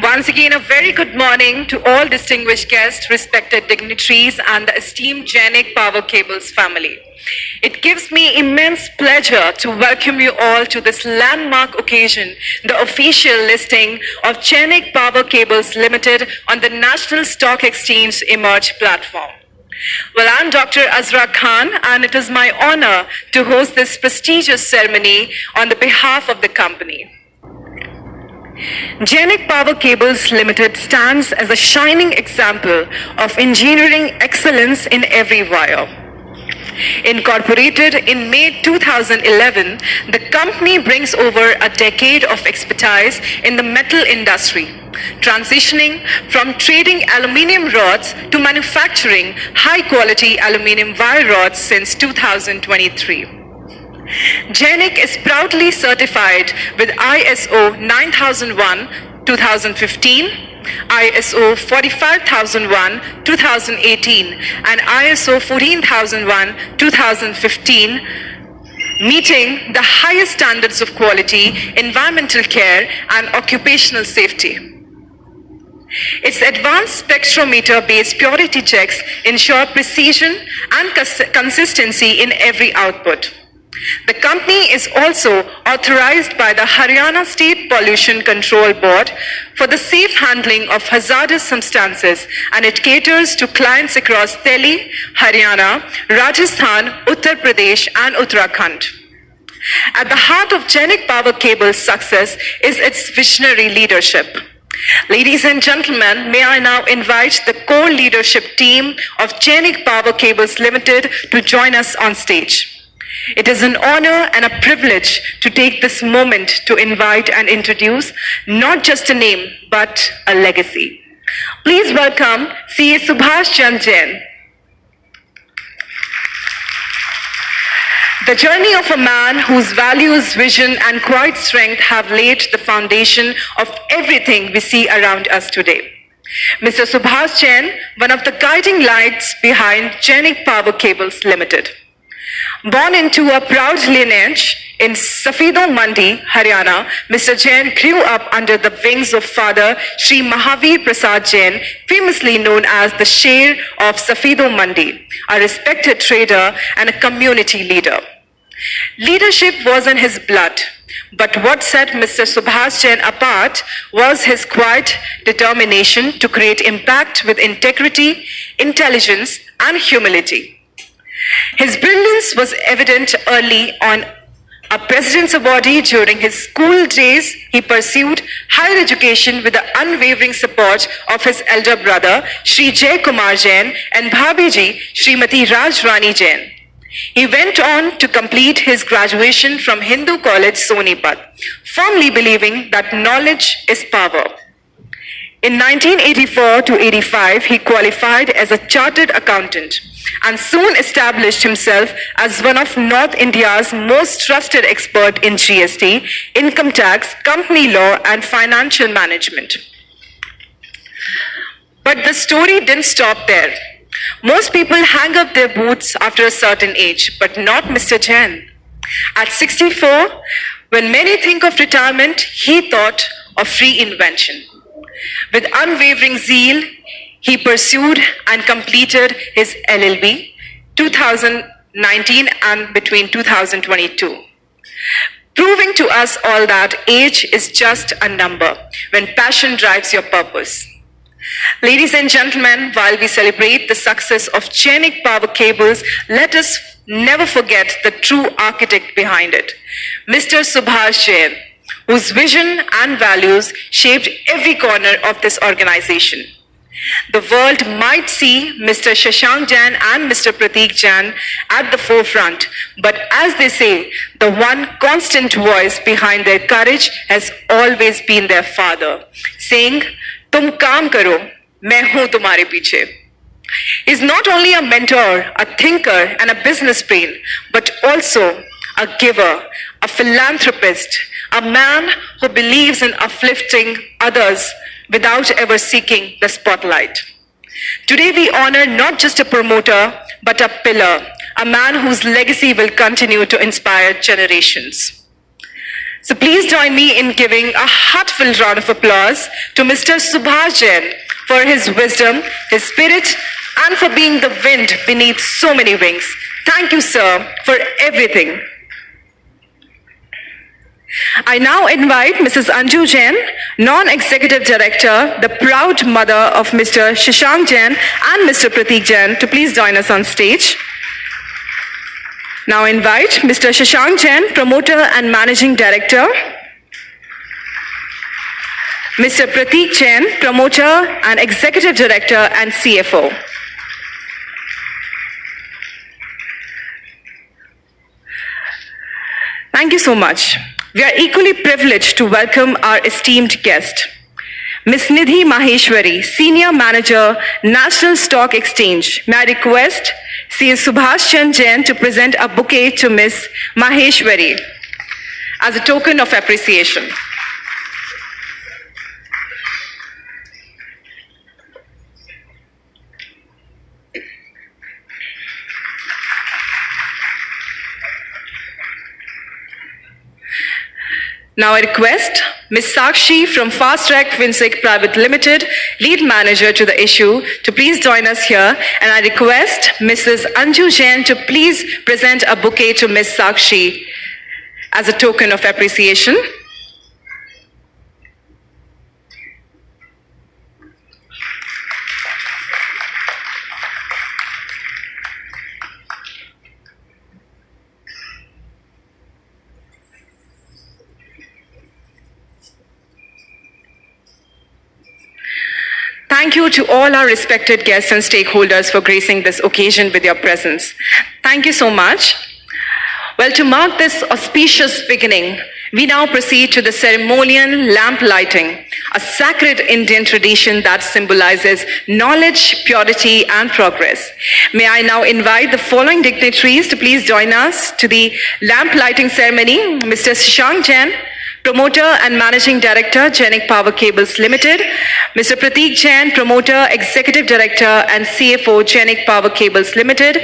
Once again, a very good morning to all distinguished guests, respected dignitaries, and the esteemed GenX Power Cables family. It gives me immense pleasure to welcome you all to this landmark occasion, the official listing of GenX Power Cables Limited on the National Stock Exchange Emerge platform. Well, I'm Dr. Azra Khan, and it is my honor to host this prestigious ceremony on the behalf of the company. GenX Power Cables Limited stands as a shining example of engineering excellence in every wire. Incorporated in May 2011, the company brings over a decade of expertise in the metal industry, transitioning from trading aluminium rods to manufacturing high-quality aluminium wire rods since 2023. GenX is proudly certified with ISO 9001-2015, ISO 45001-2018, and ISO 14001-2015, meeting the highest standards of quality, environmental care, and occupational safety. Its advanced spectrometer-based purity checks ensure precision and consistency in every output. The company is also authorized by the Haryana State Pollution Control Board for the safe handling of hazardous substances, and it caters to clients across Delhi, Haryana, Rajasthan, Uttar Pradesh, and Uttarakhand. At the heart of GenX Power Cables' success is its visionary leadership. Ladies and gentlemen, may I now invite the core leadership team of GenX Power Cables Limited to join us on stage. It is an honor and a privilege to take this moment to invite and introduce not just a name, but a legacy. Please welcome CA Subhash Chandra Jain. The journey of a man whose values, vision, and quiet strength have laid the foundation of everything we see around us today. Mr. Subhash Jain, one of the guiding lights behind GenX Power Cables Limited. Born into a proud lineage in Safido Mandi, Haryana, Mr. Jain grew up under the wings of father Sri Mahavir Prasad Jain, famously known as the Sher of Safido Mandi, a respected trader and a community leader. Leadership was in his blood, but what set Mr. Subhash Jain apart was his quiet determination to create impact with integrity, intelligence, and humility. His brilliance was evident early on. A President's Awardee during his school days, he pursued higher education with the unwavering support of his elder brother, Sri Jay Kumar Jain, and Bhabiji, Srimati Rajrani Jain. He went on to complete his graduation from Hindu College, Sonipat, firmly believing that knowledge is power. In 1984 to 85, he qualified as a chartered accountant and soon established himself as one of North India's most trusted experts in GST, income tax, company law, and financial management. But the story didn't stop there. Most people hang up their boots after a certain age, but not Mr. Jain. At 64, when many think of retirement, he thought of reinvention. With unwavering zeal, he pursued and completed his LLB 2019 and between 2022, proving to us all that age is just a number when passion drives your purpose. Ladies and gentlemen, while we celebrate the success of GenX Power Cables, let us never forget the true architect behind it, Mr. Subhash Jain, whose vision and values shaped every corner of this organization. The world might see Mr. Shashank Jain and Mr. Prateek Jain at the forefront, but as they say, the one constant voice behind their courage has always been their father, saying, "Tum kaam karo, main hoon tumhare piche." He is not only a mentor, a thinker, and a business brain, but also a giver, a philanthropist, a man who believes in uplifting others without ever seeking the spotlight. Today we honor not just a promoter, but a pillar, a man whose legacy will continue to inspire generations. So please join me in giving a heartfelt round of applause to Mr. Subhash Jain for his wisdom, his spirit, and for being the wind beneath so many wings. Thank you, sir, for everything. I now invite Mrs. Anju Jain, Non-Executive Director, the proud mother of Mr. Shashank Jain and Mr. Prateek Jain, to please join us on stage. Now invite Mr. Shashank Jain, Promoter and Managing Director, Mr. Prateek Jain, Promoter and Executive Director and CFO. Thank you so much. We are equally privileged to welcome our esteemed guest, Ms. Nidhi Maheshwari, Senior Manager, National Stock Exchange. May I request CS Subhash Chandra Jain to present a bouquet to Ms. Maheshwari as a token of appreciation. Now I request Ms. Sakshi from Fast Track FinSec Private Limited, Lead Manager to the issue, to please join us here. And I request Mrs. Anju Jain to please present a bouquet to Ms. Sakshi as a token of appreciation. Thank you to all our respected guests and stakeholders for gracing this occasion with your presence. Thank you so much. Well, to mark this auspicious beginning, we now proceed to the ceremonial lamp lighting, a sacred Indian tradition that symbolizes knowledge, purity, and progress. May I now invite the following dignitaries to please join us to the lamp lighting ceremony. Mr. Shashank Jain, Promoter and Managing Director, Genik Power Cables Limited. Mr. Prateek Jain, Promoter, Executive Director and CFO, Genik Power Cables Limited.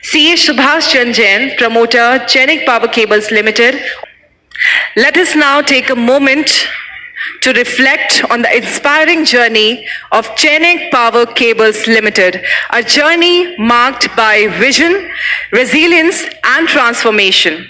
C.H. Subhash Chandra Jain, Promoter, Genik Power Cables Limited. Let us now take a moment to reflect on the inspiring journey of Genik Power Cables Limited, a journey marked by vision, resilience, and transformation.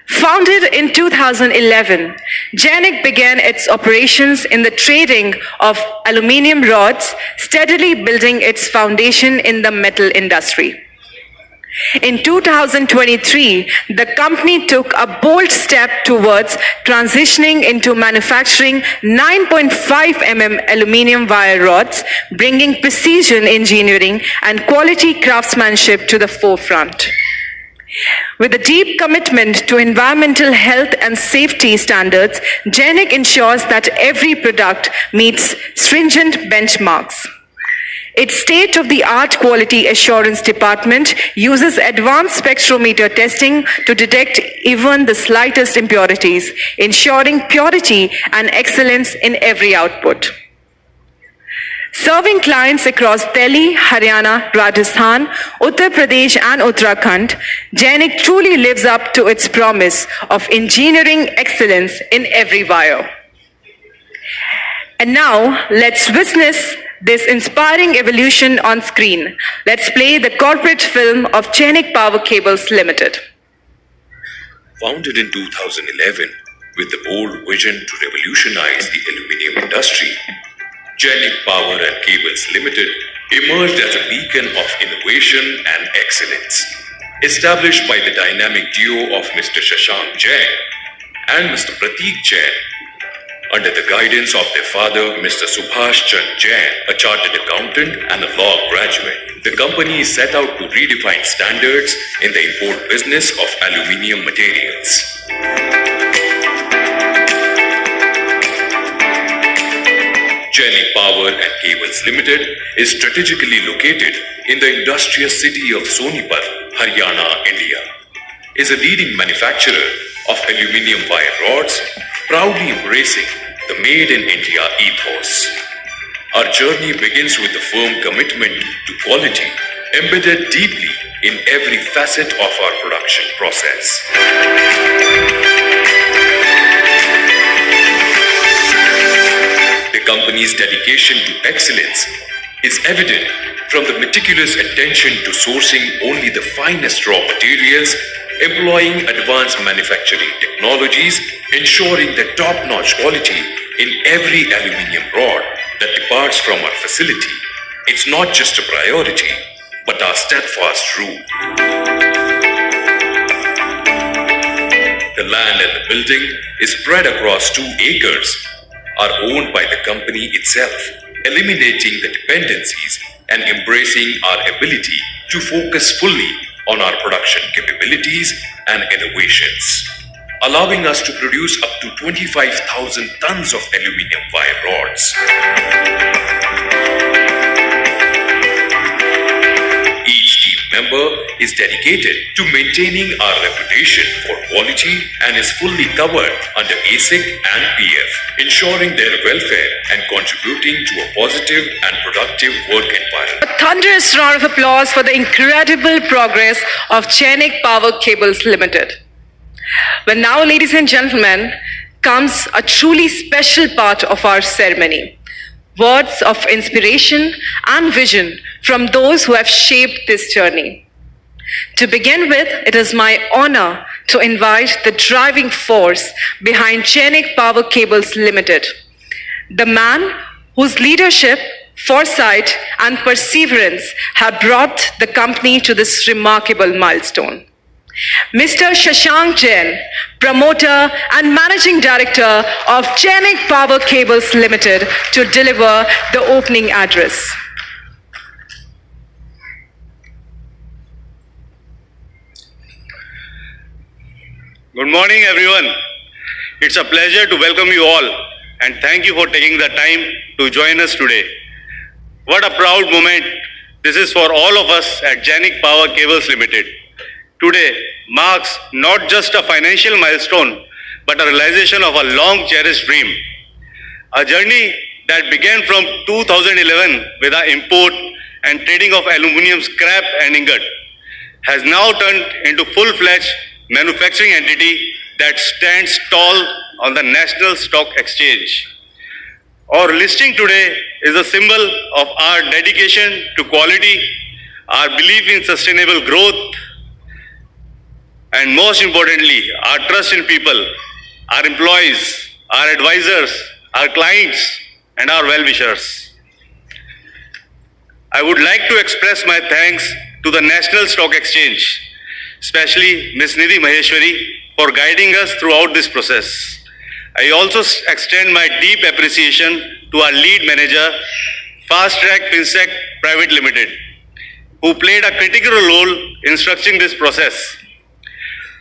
Founded in 2011, Genik began its operations in the trading of aluminium rods, steadily building its foundation in the metal industry. In 2023, the company took a bold step towards transitioning into manufacturing 9.5 mm aluminium wire rods, bringing precision engineering and quality craftsmanship to the forefront. With a deep commitment to environmental health and safety standards, Genik ensures that every product meets stringent benchmarks. Its state-of-the-art quality assurance department uses advanced spectrometer testing to detect even the slightest impurities, ensuring purity and excellence in every output. Serving clients across Delhi, Haryana, Rajasthan, Uttar Pradesh and Uttarakhand, Genik truly lives up to its promise of engineering excellence in every wire. And now, let's witness this inspiring evolution on screen. Let's play the corporate film of Genik Power Cables Limited. Founded in 2011 with the bold vision to revolutionize the aluminium industry, Genik Power and Cables Limited emerged as a beacon of innovation and excellence. Established by the dynamic duo of Mr. Shashank Jain and Mr. Prateek Jain, under the guidance of their father, Mr. Subhash Chandra Jain, a chartered accountant and a law graduate, the company set out to redefine standards in the import business of aluminium materials. Genik Power and Cables Limited is strategically located in the industrious city of Sonipat, Haryana, India. Is a leading manufacturer of aluminium wire rods, proudly embracing the Made in India ethos. Our journey begins with a firm commitment to quality, embedded deeply in every facet of our production process. The company's dedication to excellence is evident from the meticulous attention to sourcing only the finest raw materials, employing advanced manufacturing technologies, ensuring the top-notch quality in every aluminium rod that departs from our facility. It's not just a priority, but our steadfast rule. The land and the building is spread across 2 acres, are owned by the company itself, eliminating the dependencies and embracing our ability to focus fully on our production capabilities and innovations, allowing us to produce up to 25,000 tons of aluminium wire rods. Each team member is dedicated to maintaining our reputation for quality and is fully covered under ASIC and PF, ensuring their welfare and contributing to a positive and productive work environment. A thunderous round of applause for the incredible progress of Genik Power Cables Limited. Well, now, ladies and gentlemen, comes a truly special part of our ceremony. Words of inspiration and vision from those who have shaped this journey. To begin with, it is my honor to invite the driving force behind Genik Power Cables Limited, the man whose leadership, foresight, and perseverance have brought the company to this remarkable milestone. Mr. Shashank Jain, promoter and managing director of Genik Power Cables Limited, to deliver the opening address. Good morning, everyone. It's a pleasure to welcome you all and thank you for taking the time to join us today. What a proud moment this is for all of us at Genik Power Cables Limited. Today marks not just a financial milestone, but a realization of a long-cherished dream. A journey that began from 2011 with our import and trading of aluminium scrap and ingot has now turned into full-fledged manufacturing entity that stands tall on the National Stock Exchange. Our listing today is a symbol of our dedication to quality, our belief in sustainable growth, and most importantly, our trust in people, our employees, our advisors, our clients, and our well-wishers. I would like to express my thanks to the National Stock Exchange, especially Ms. Nidhi Maheshwari, for guiding us throughout this process. I also extend my deep appreciation to our lead manager, Fast Track FinSec Private Limited, who played a critical role in structuring this process.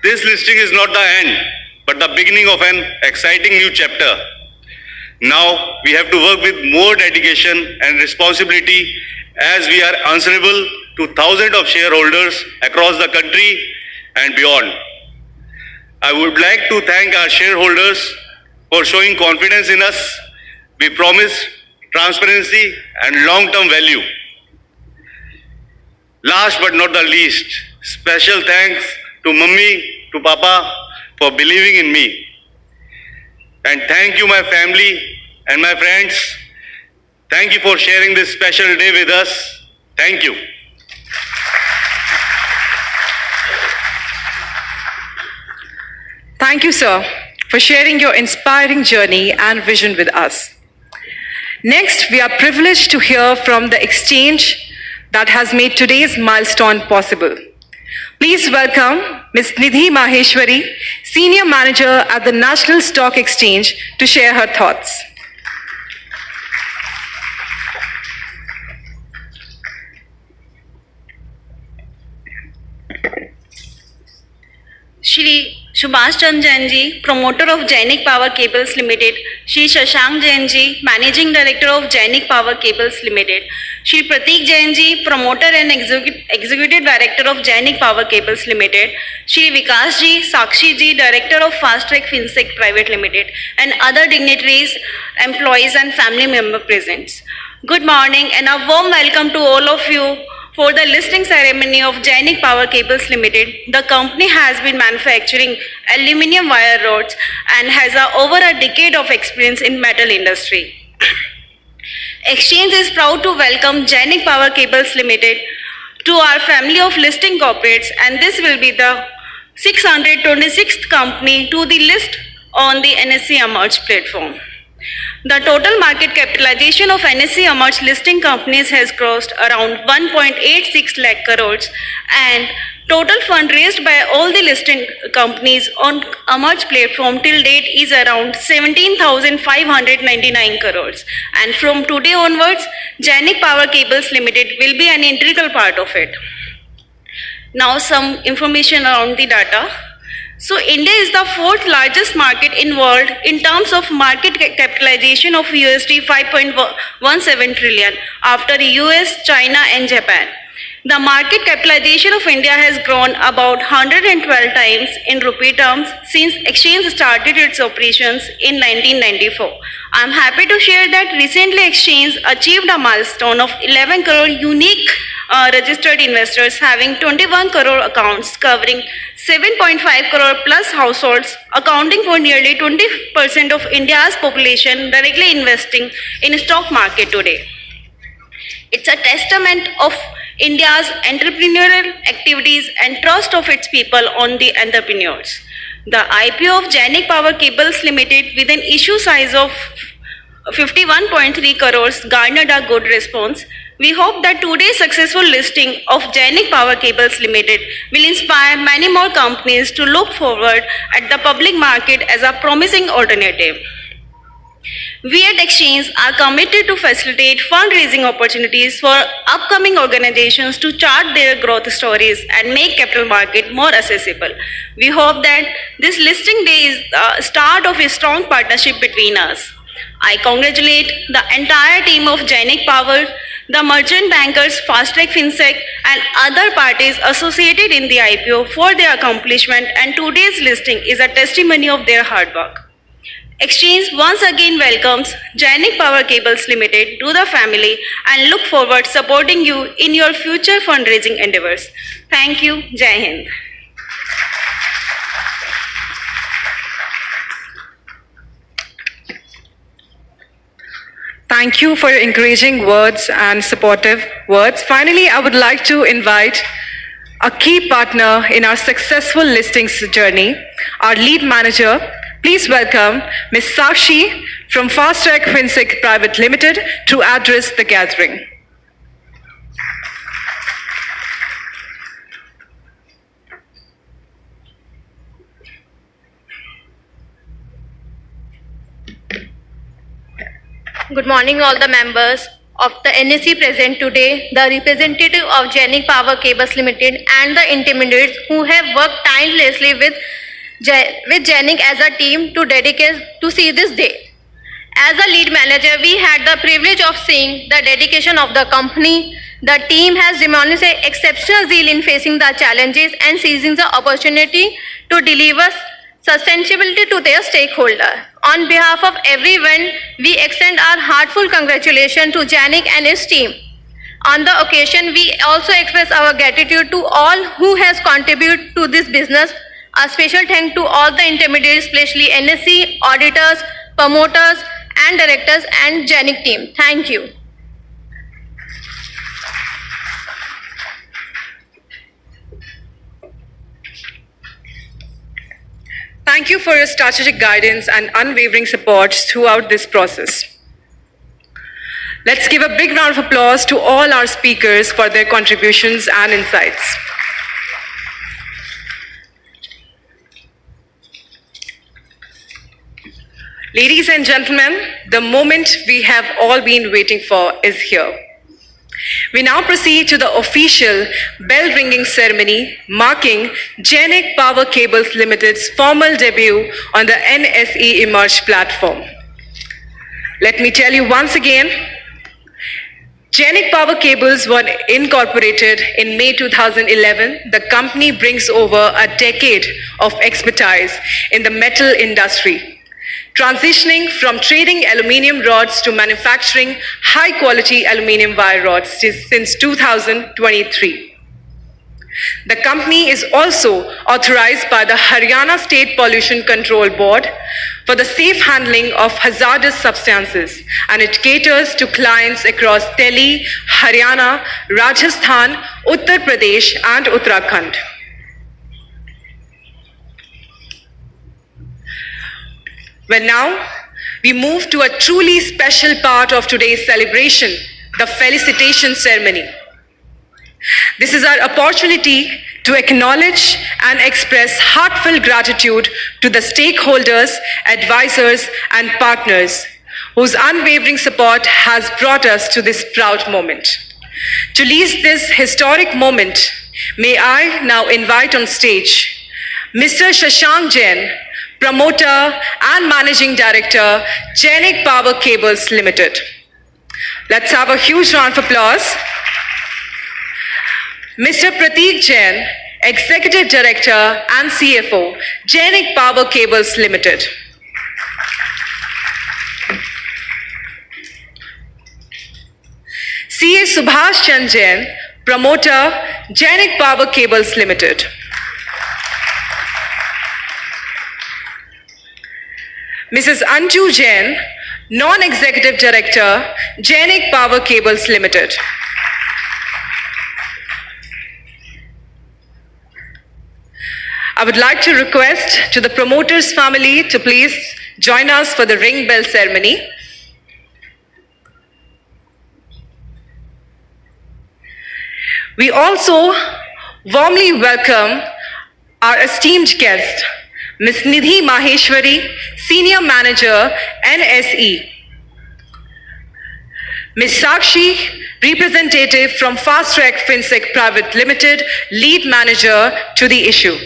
This listing is not the end, but the beginning of an exciting new chapter. Now we have to work with more dedication and responsibility as we are answerable to thousands of shareholders across the country and beyond. I would like to thank our shareholders for showing confidence in us. We promise transparency and long-term value. Last but not the least, special thanks to Mummy, to Papa for believing in me. And thank you, my family and my friends. Thank you for sharing this special day with us. Thank you. Thank you, sir, for sharing your inspiring journey and vision with us. Next, we are privileged to hear from the exchange that has made today's milestone possible. Please welcome Ms. Nidhi Maheshwari, Senior Manager at the National Stock Exchange, to share her thoughts. Shri Subhash Chandra Jain ji, promoter of Genik Power Cables Limited, Shri Shashank Jain ji, Managing Director of Genik Power Cables Limited, Shri Pratik Jain ji, promoter and Executive Director of Genik Power Cables Limited, Shri Vikas ji, Sakshi ji, Director of Fast Track FinSec Private Limited, and other dignitaries, employees and family member presents. Good morning and a warm welcome to all of you For the listing ceremony of Jainik Power Cables Limited, the company has been manufacturing aluminium wire rods and has over a decade of experience in metal industry. Exchange is proud to welcome Jainik Power Cables Limited to our family of listing corporates, and this will be the 626th company to the list on the NSE Emerge platform. The total market capitalization of NSE Emerge listing companies has crossed around 1.86 lakh crores, and total fund raised by all the listing companies on Emerge platform till date is around 17,599 crores. And from today onwards, Jainik Power Cables Limited will be an integral part of it. Now some information around the data. So India is the fourth largest market in world in terms of market capitalization of USD 5.17 trillion after US, China and Japan. The market capitalization of India has grown about 112 times in rupee terms since exchange started its operations in 1994. I am happy to share that recently exchange achieved a milestone of 11 crore unique registered investors having 21 crore accounts covering 7.5 crore plus households, accounting for nearly 20% of India's population directly investing in stock market today. It's a testament of India's entrepreneurial activities and trust of its people on the entrepreneurs. The IPO of Jainik Power Cables Limited with an issue size of 51.3 crores garnered a good response. We hope that today's successful listing of Jainik Power Cables Limited will inspire many more companies to look forward at the public market as a promising alternative. We at Exchange are committed to facilitate fundraising opportunities for upcoming organizations to chart their growth stories and make capital market more accessible. We hope that this listing day is the start of a strong partnership between us. I congratulate the entire team of Jainik Power, the merchant bankers, Fast Track FinSec and other parties associated in the IPO for their accomplishment, and today's listing is a testimony of their hard work. Exchange once again welcomes Jainik Power Cables Limited to the family and look forward supporting you in your future fundraising endeavors. Thank you. Jai Hind. Thank you for your encouraging words and supportive words. Finally, I would like to invite a key partner in our successful listings journey, our lead manager. Please welcome Ms. Sakshi from Fast Track FinSec Private Limited to address the gathering. Good morning all the members of the NSE present today, the representative of Jainik Power Cables Limited and the intermediates who have worked tirelessly with Jainik as a team to dedicate to see this day. As a lead manager, we had the privilege of seeing the dedication of the company. The team has demonstrated exceptional zeal in facing the challenges and seizing the opportunity to deliver sustainability to their stakeholder. On behalf of everyone, we extend our heartfelt congratulations to Jainik and his team. On the occasion, we also express our gratitude to all who has contributed to this business. A special thanks to all the intermediaries, especially NSE, auditors, promoters, and directors and Jainik team. Thank you. Thank you for your strategic guidance and unwavering support throughout this process. Let's give a big round of applause to all our speakers for their contributions and insights. Ladies and gentlemen, the moment we have all been waiting for is here. We now proceed to the official bell-ringing ceremony marking Jainik Power Cables Limited's formal debut on the NSE Emerge platform. Let me tell you once again, Jainik Power Cables was incorporated in May 2011. The company brings over a decade of expertise in the metal industry. transitioning from trading aluminium rods to manufacturing high-quality aluminium wire rods since 2023. The company is also authorized by the Haryana State Pollution Control Board for the safe handling of hazardous substances, and it caters to clients across Delhi, Haryana, Rajasthan, Uttar Pradesh, and Uttarakhand. Well, now we move to a truly special part of today's celebration, the felicitation ceremony. This is our opportunity to acknowledge and express heartfelt gratitude to the stakeholders, advisors, and partners whose unwavering support has brought us to this proud moment. To lead this historic moment, may I now invite on stage Mr. Shashank Jain, Promoter and Managing Director, Jainik Power Cables Limited. Let's have a huge round of applause. Mr. Prateek Jain, Executive Director and CFO, Jainik Power Cables Limited. CA Subhash Chand Jain, Promoter, Jainik Power Cables Limited. Mrs. Anju Jain, Non-Executive Director, Jainik Power Cables Limited. I would like to request to the promoter's family to please join us for the ring bell ceremony. We also warmly welcome our esteemed guest, Ms. Nidhi Maheshwari, Senior Manager, NSE. Ms. Sakshi, Representative from Fast Track FinSec Private Limited, Lead Manager to the issue.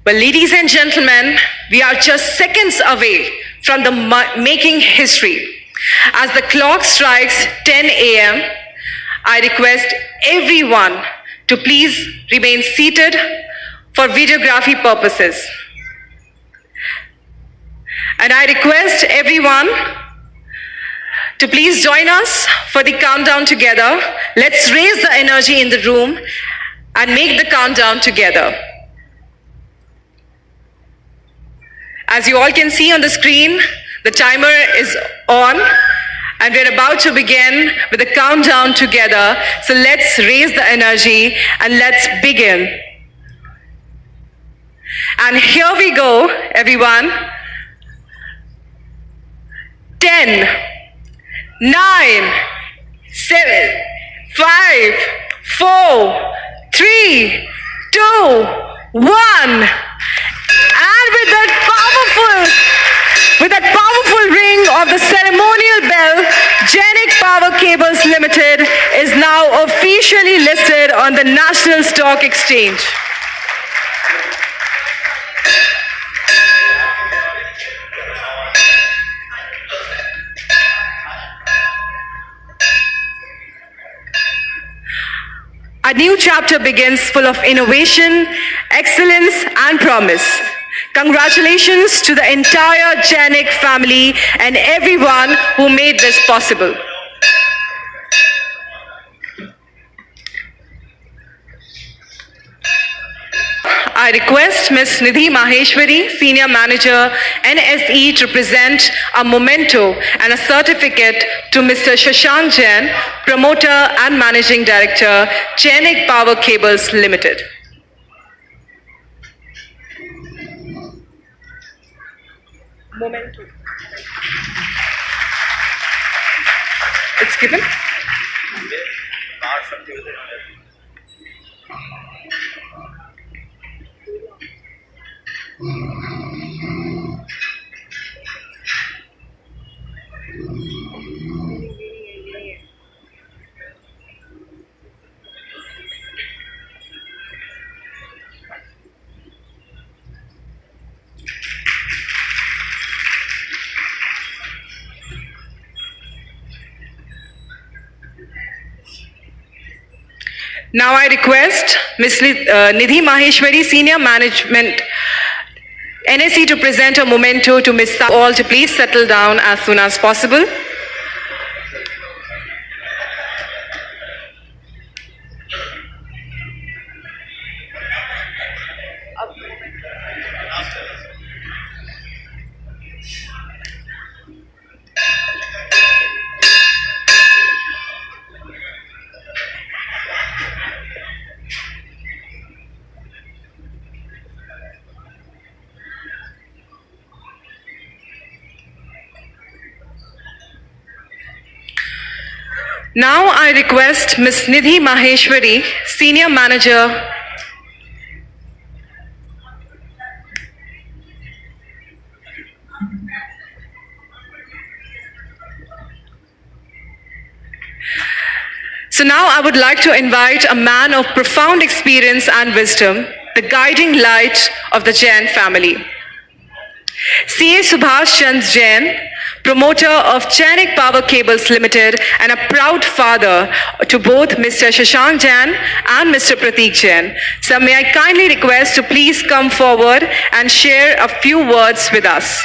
Well, ladies and gentlemen, we are just seconds away from the making history. As the clock strikes 10 a.m., I request everyone to please remain seated for videography purposes. And I request everyone to please join us for the countdown together. Let's raise the energy in the room and make the countdown together. As you all can see on the screen, the timer is on and we're about to begin with the countdown together. So let's raise the energy and let's begin. And here we go, everyone. 10, 9, 7, 5, 4, 3, 2, 1. And with that powerful ring of the ceremonial bell, Jainik Power Cables Limited is now officially listed on the National Stock Exchange. A new chapter begins full of innovation, excellence, and promise. Congratulations to the entire Jainik family and everyone who made this possible. I request Ms. Nidhi Maheshwari, Senior Manager, NSE, to present a memento and a certificate to Mr. Shashank Jain, Promoter and Managing Director, Jainik Power Cables Limited. Memento. It's given. Now I request Ms. Nidhi Maheshwari, Senior Management, NSE, to present a memento to Ms. All to please settle down as soon as possible. Now I request Ms. Nidhi Maheshwari, Senior Manager, So now I would like to invite a man of profound experience and wisdom, the guiding light of the Jain family. CA Subhash Chandra Jain, promoter of Jainik Power Cables Limited and a proud father to both Mr. Shashank Jain and Mr. Prateek Jain. Sir, may I kindly request to please come forward and share a few words with us.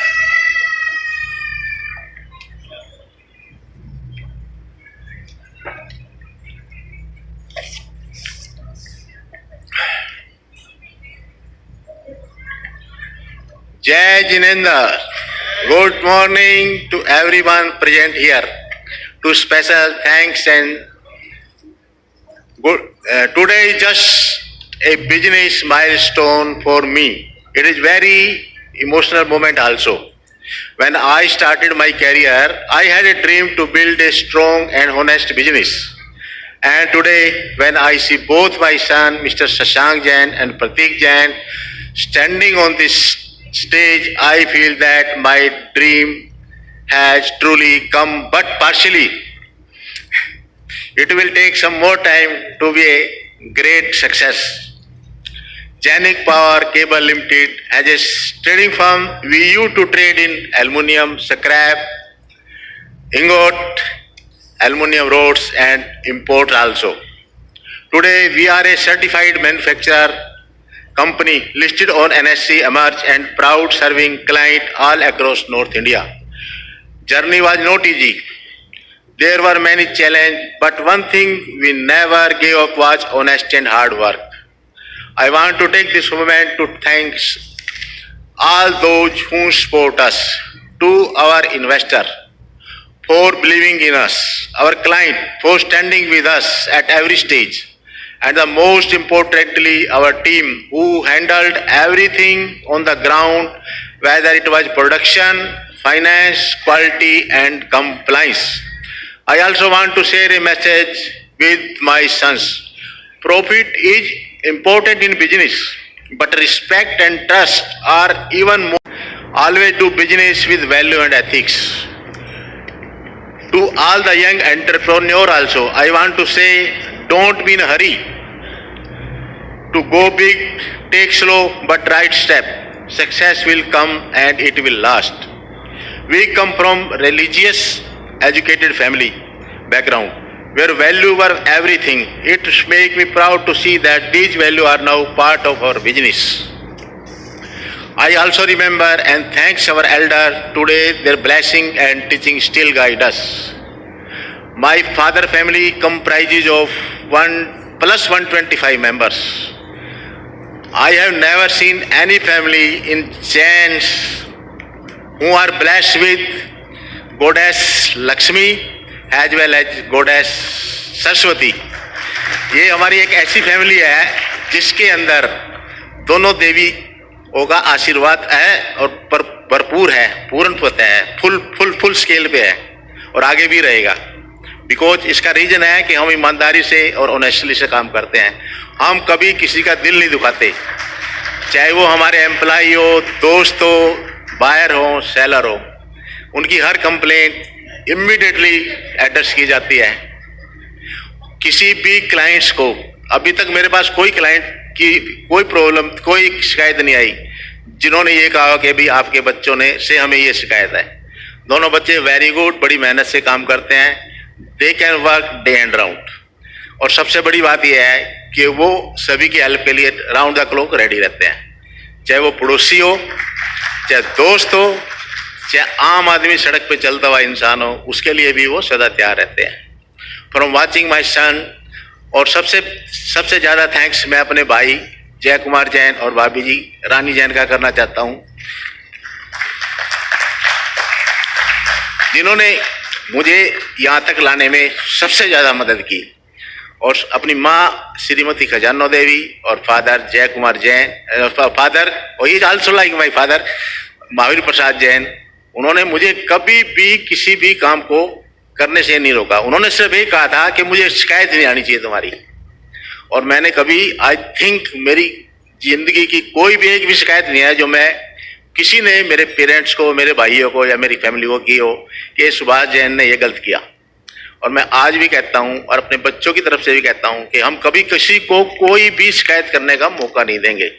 Jai Jinendra. Good morning to everyone present here. To special thanks and today is just a business milestone for me. It is very emotional moment also. When I started my career, I had a dream to build a strong and honest business. And today, when I see both my son, Mr. Shashank Jain and Prateek Jain, standing on this stage, I feel that my dream has truly come, but partially. It will take some more time to be a great success. Jainik Power Cable Limited, as a trading firm, we used to trade in aluminium, scrap, ingot, aluminium rods and import also. Today we are a certified manufacturer company listed on NSE Emerge and proud serving client all across North India. Journey was not easy. There were many challenges, but one thing we never gave up was honest and hard work. I want to take this moment to thank all those who support us, to our investor for believing in us, our client for standing with us at every stage, and the most importantly, our team who handled everything on the ground, whether it was production, finance, quality and compliance. I also want to share a message with my sons. Profit is important in business, but respect and trust are even more. Always do business with value and ethics. To all the young entrepreneurs also, I want to say, don't be in a hurry. To go big, take slow but right step. Success will come and it will last. We come from religious, educated family background, where value were everything. It makes me proud to see that these values are now part of our business. I also remember and thanks our elder today, their blessing and teaching still guide us. My father family comprises of 1 plus 125 members. I have never seen any family in Jains who are blessed with goddess Lakshmi as well as goddess Saraswati. ये हमारी एक ऐसी family है जिसके अंदर दोनों देवी का आशीर्वाद है और भरपूर है, पूर्णत्व है, फुल स्केल पे है और आगे भी रहेगा. बिकॉज इसका रीजन है कि हम ईमानदारी से और ऑनेस्टली से काम करते हैं. हम कभी किसी का दिल नहीं दुखाते, चाहे वो हमारे एम्प्लॉय हो, दोस्त हो, बायर हो, सेलर हो. उनकी हर कंप्लेंट इमीडिएटली एड्रेस की जाती है. किसी भी क्लाइंट्स को अभी तक मेरे पास कोई क्लाइंट की कोई प्रॉब्लम, कोई शिकायत नहीं आई जिन्होंने ये कहा कि भी आपके बच्चों ने से हमें ये शिकायत है. दोनों बच्चे वेरी गुड, बड़ी मेहनत से काम करते हैं. They can work day and round. और सबसे बड़ी बात यह है कि वो सभी की हेल्प के लिए राउंड द क्लॉक रेडी रहते हैं, चाहे वो पड़ोसी हो, चाहे दोस्त हो, चाहे आम आदमी सड़क पे चलता हुआ इंसान हो, उसके लिए भी वो सदा तैयार रहते हैं। फ्रॉम वाचिंग माई सन, और सबसे ज़्यादा थैंक्स मैं अपने भाई जय कुमार जैन और भाभी जी रानी जैन का करना चाहता हूँ, जिन्होंने मुझे यहाँ तक लाने में सबसे ज़्यादा मदद की, और अपनी माँ श्रीमती खजानो देवी और फादर जय कुमार जैन, फादर और ये also like my father Mahavir Prasad Jain, उन्होंने मुझे कभी भी किसी भी काम को करने से नहीं रोका। उन्होंने सिर्फ ये कहा था कि मुझे शिकायत नहीं आनी चाहिए तुम्हारी, और मैंने कभी आई थिंक मेरी जिंदगी की कोई भी एक भी शिकायत नहीं है जो मैं किसी ने मेरे पेरेंट्स को, मेरे भाइयों को या मेरी फैमिली को की हो कि सुभाष जैन ने ये गलत किया। और मैं आज भी कहता हूं और अपने बच्चों की तरफ से भी कहता हूं कि हम कभी किसी को कोई भी शिकायत करने का मौका नहीं देंगे।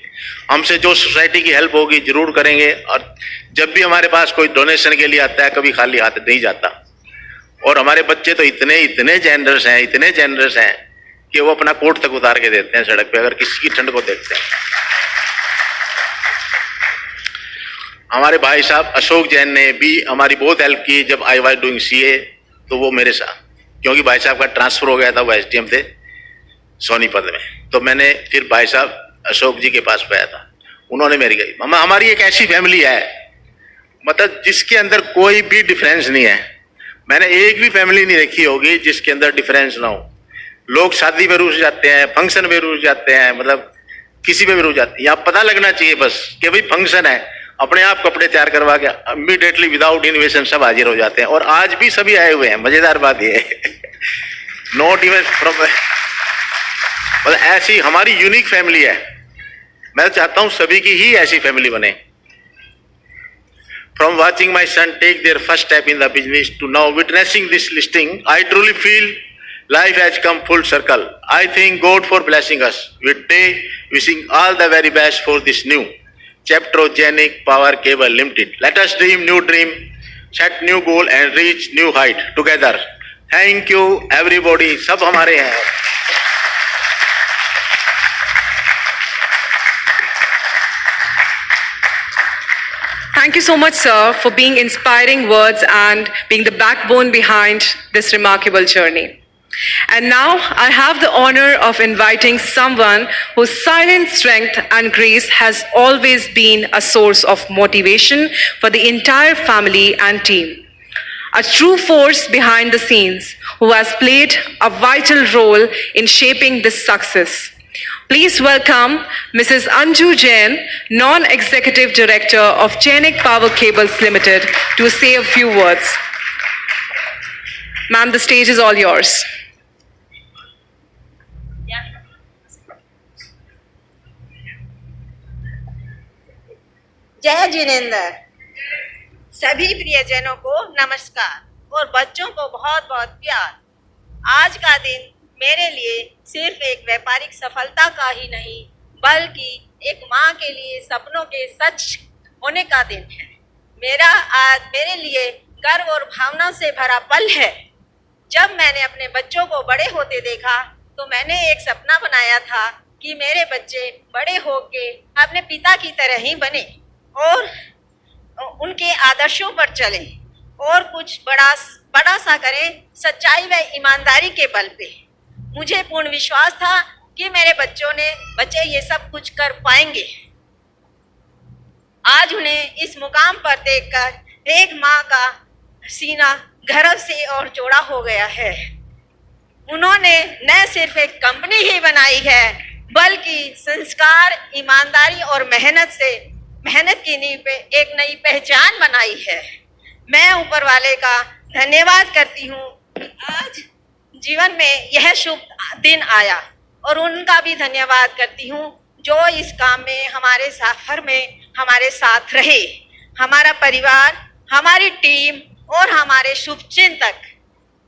हमसे जो सोसाइटी की हेल्प होगी जरूर करेंगे, और जब भी हमारे पास कोई डोनेशन के लिए आता है कभी खाली हाथ नहीं जाता। और हमारे बच्चे तो इतने जेनरस हैं कि वो अपना कोट तक उतार के देते हैं सड़क पे अगर किसी की ठंड को देखते हैं। हमारे भाई साहब अशोक जैन ने भी हमारी बहुत हेल्प की जब आई वाज डूइंग CA, तो वो मेरे साथ, क्योंकि भाई साहब का ट्रांसफर हो गया था, वो SDM थे सोनीपत में, तो मैंने फिर भाई साहब अशोक जी के पास पाया था। उन्होंने मेरी कही मामा हमारी एक ऐसी फैमिली है, मतलब जिसके अंदर कोई भी डिफरेंस नहीं है। मैंने एक भी फैमिली नहीं देखी होगी जिसके अंदर डिफरेंस ना हो। लोग शादी में रुस जाते हैं, फंक्शन में रुस जाते हैं, मतलब किसी में भी रुस जाते हैं। यहाँ पता लगना चाहिए बस कि भाई फंक्शन है, अपने आप कपड़े तैयार करवा के इमीडिएटली विदाउट इन्विटेशन सब हाजिर हो जाते हैं, और आज भी सभी आए हुए हैं। मजेदार बात ये है नॉट इवन फ्रॉम, मतलब ऐसी हमारी यूनिक फैमिली है। मैं चाहता हूं सभी की ही ऐसी फैमिली बने। From watching my son take their first step in the business to now witnessing this listing, I truly feel life has come full circle. I thank God for blessing us with day, wishing all the very best for this new chapter of Genik Power Cable Limited. Let us dream new dream, set new goal and reach new height together. Thank you everybody. सब हमारे हैं। Thank you so much, sir, for being inspiring words and being the backbone behind this remarkable journey. And now I have the honor of inviting someone whose silent strength and grace has always been a source of motivation for the entire family and team. A true force behind the scenes who has played a vital role in shaping this success. Please welcome Mrs. Anju Jain, Non-Executive Director of Genik Power Cables Limited, to say a few words. Ma'am, the stage is all yours. जय जिनेंद्र। सभी प्रियजनों को नमस्कार और बच्चों को बहुत बहुत प्यार। आज का दिन मेरे लिए सिर्फ एक व्यापारिक सफलता का ही नहीं बल्कि एक माँ के लिए सपनों के सच होने का दिन है। आज मेरे लिए गर्व और भावना से भरा पल है। जब मैंने अपने बच्चों को बड़े होते देखा तो मैंने एक सपना बनाया था कि मेरे बच्चे बड़े होके अपने पिता की तरह ही बने और उनके आदर्शों पर चलें और कुछ बड़ा सा करें सच्चाई व ईमानदारी के बल पे। मुझे पूर्ण विश्वास था कि मेरे बच्चे ये सब कुछ कर पाएंगे। आज उन्हें इस मुकाम पर देखकर एक माँ का सीना गर्व से और चौड़ा हो गया है। उन्होंने न सिर्फ एक कंपनी ही बनाई है बल्कि संस्कार, ईमानदारी और मेहनत की नींव पे एक नई पहचान बनाई है। मैं ऊपर वाले का धन्यवाद करती हूँ। आज जीवन में यह शुभ दिन आया और उनका भी धन्यवाद करती हूँ जो इस काम में हमारे सफर में हमारे साथ रहे। हमारा परिवार, हमारी टीम और हमारे शुभचिंतक,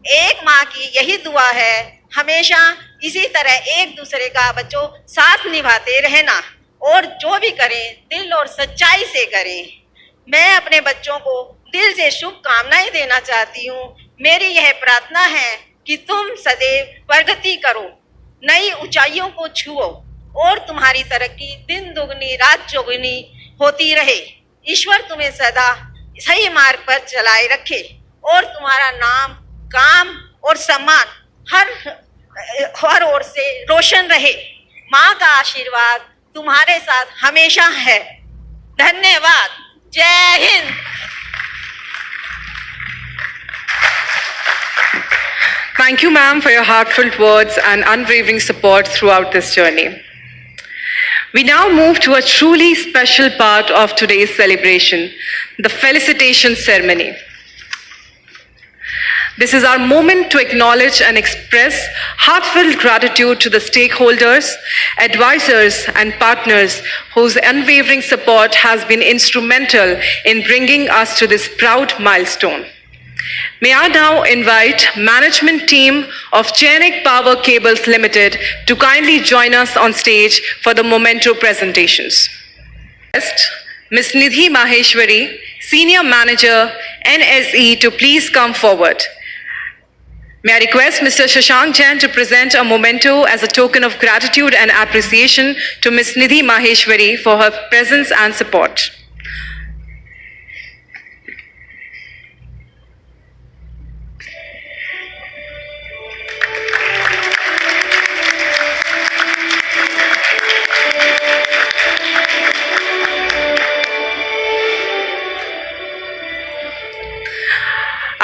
एक माँ की यही दुआ है हमेशा इसी तरह एक दूसरे का बच्चों साथ निभाते रहना और जो भी करें दिल और सच्चाई से करें। मैं अपने बच्चों को दिल से शुभकामनाएं देना चाहती हूँ। मेरी यह प्रार्थना है कि तुम सदैव प्रगति करो, नई ऊंचाइयों को छुओ और तुम्हारी तरक्की दिन दुगनी रात चौगुनी होती रहे। ईश्वर तुम्हें सदा सही मार्ग पर चलाए रखे और तुम्हारा नाम, काम और सम्मान हर ओर से रोशन रहे। माँ का आशीर्वाद तुम्हारे साथ हमेशा है। धन्यवाद। जय Hind. Thank you, ma'am, for your heartfelt words and unwavering support throughout this journey. We now move to a truly special part of today's celebration, the felicitation ceremony. This is our moment to acknowledge and express heartfelt gratitude to the stakeholders, advisors, and partners whose unwavering support has been instrumental in bringing us to this proud milestone. May I now invite management team of Jainik Power Cables Limited to kindly join us on stage for the memento presentations. Next, Ms. Nidhi Maheshwari, Senior Manager, NSE, to please come forward. May I request Mr. Shashank Jain to present a memento as a token of gratitude and appreciation to Ms. Nidhi Maheshwari for her presence and support.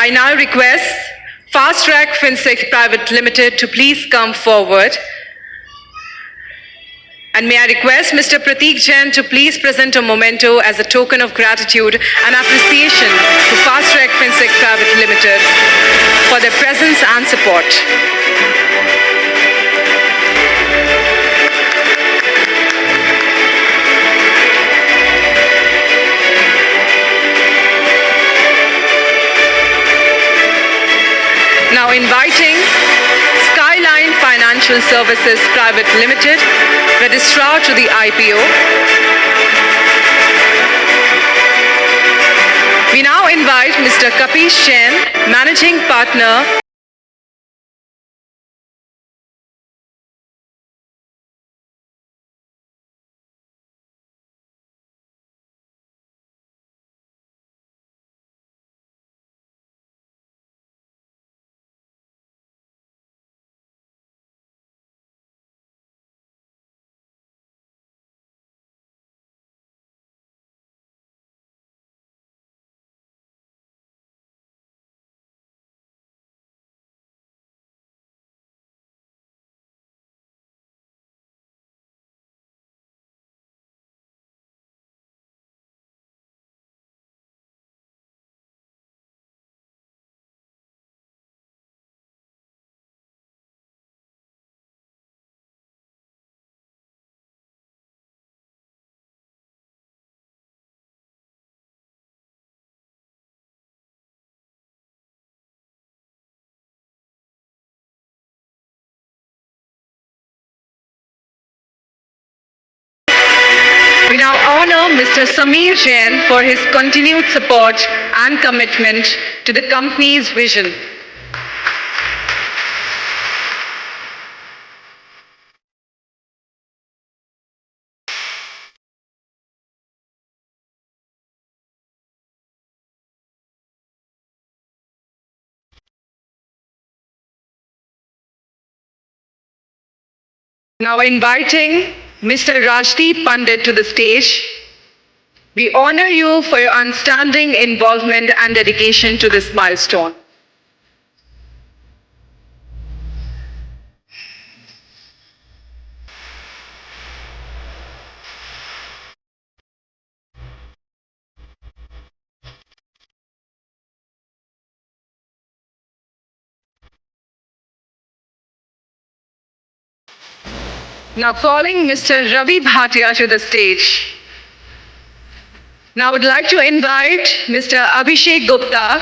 I now request Fast Track FinSec Private Limited to please come forward. And may I request Mr. Prateek Jain to please present a memento as a token of gratitude and appreciation to Fast Track FinSec Private Limited for their presence and support. Now inviting Skyline Financial Services Private Limited, Registrar to the IPO. We now invite Mr. Kapish Jain, Managing Partner, we now honor Mr. Sameer Jain for his continued support and commitment to the company's vision. Now inviting Mr. Rajdeep Pandit to the stage. We honor you for your outstanding involvement and dedication to this milestone. Now calling Mr. Ravi Bhatia to the stage. Now I would like to invite Mr. Abhishek Gupta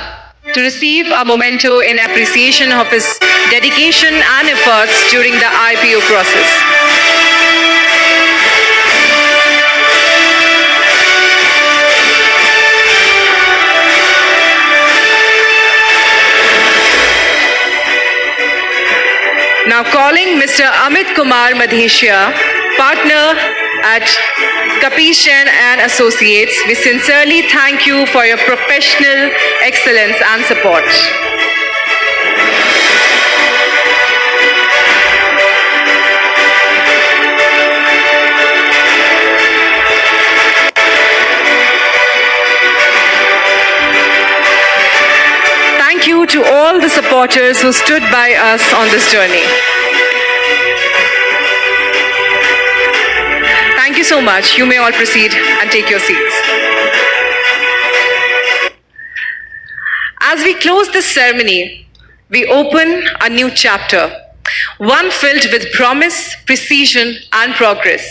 to receive a memento in appreciation of his dedication and efforts during the IPO process. Now calling Mr. Amit Kumar Madheshia, partner at Kapish Jain and Associates, we sincerely thank you for your professional excellence and support. Thank you to all the supporters who stood by us on this journey. Thank you so much. You may all proceed and take your seats. As we close this ceremony, we open a new chapter, one filled with promise, precision, and progress.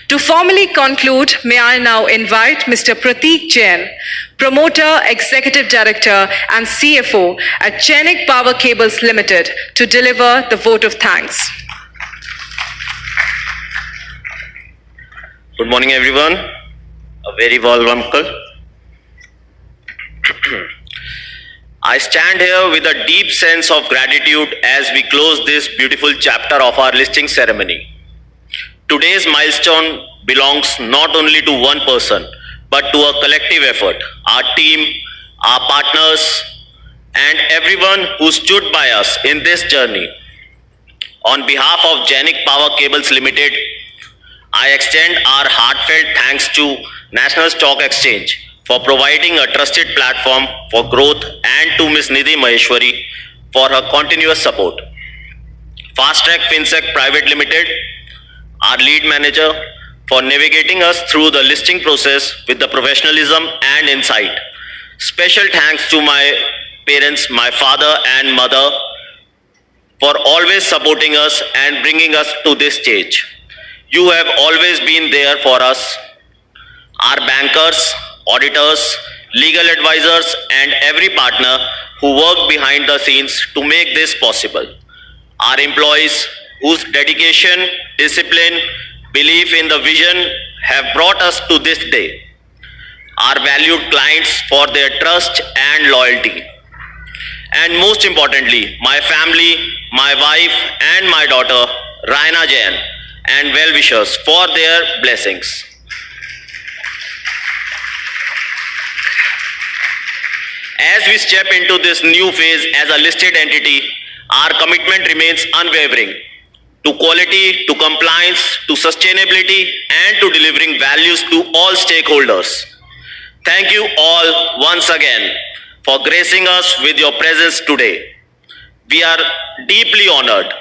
To formally conclude, may I now invite Mr. Prateek Jain, Promoter, Executive Director, and CFO at Genik Power Cables Limited, to deliver the vote of thanks. Good morning, everyone. A very warm welcome. I stand here with a deep sense of gratitude as we close this beautiful chapter of our listing ceremony. Today's milestone belongs not only to one person, but to a collective effort. Our team, our partners, and everyone who stood by us in this journey. On behalf of Genik Power Cables Limited, I extend our heartfelt thanks to National Stock Exchange for providing a trusted platform for growth, and to Ms. Nidhi Maheshwari for her continuous support. Fast Track FinSec Private Limited, our lead manager, for navigating us through the listing process with the professionalism and insight. Special thanks to my parents, my father and mother, for always supporting us and bringing us to this stage. You have always been there for us. Our bankers, auditors, legal advisors, and every partner who worked behind the scenes to make this possible. Our employees, whose dedication, discipline, belief in the vision have brought us to this day. Our valued clients for their trust and loyalty. And most importantly, my family, my wife and my daughter, Raina Jain, and well-wishers for their blessings. As we step into this new phase as a listed entity, our commitment remains unwavering to quality, to compliance, to sustainability, and to delivering values to all stakeholders. Thank you all once again for gracing us with your presence today. We are deeply honored.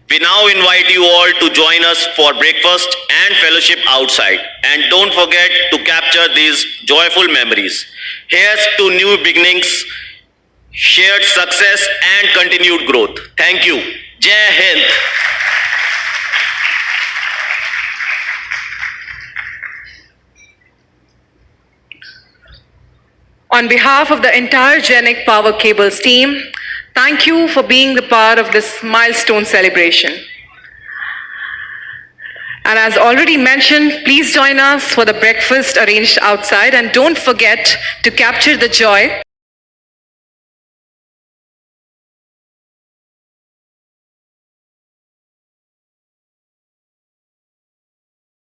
We now invite you all to join us for breakfast and fellowship outside. And don't forget to capture these joyful memories. Here's to new beginnings, shared success and continued growth. Thank you. Jai Hind. On behalf of the entire Genik Power Cables team, thank you for being the part of this milestone celebration. And as already mentioned, please join us for the breakfast arranged outside, and don't forget to capture the joy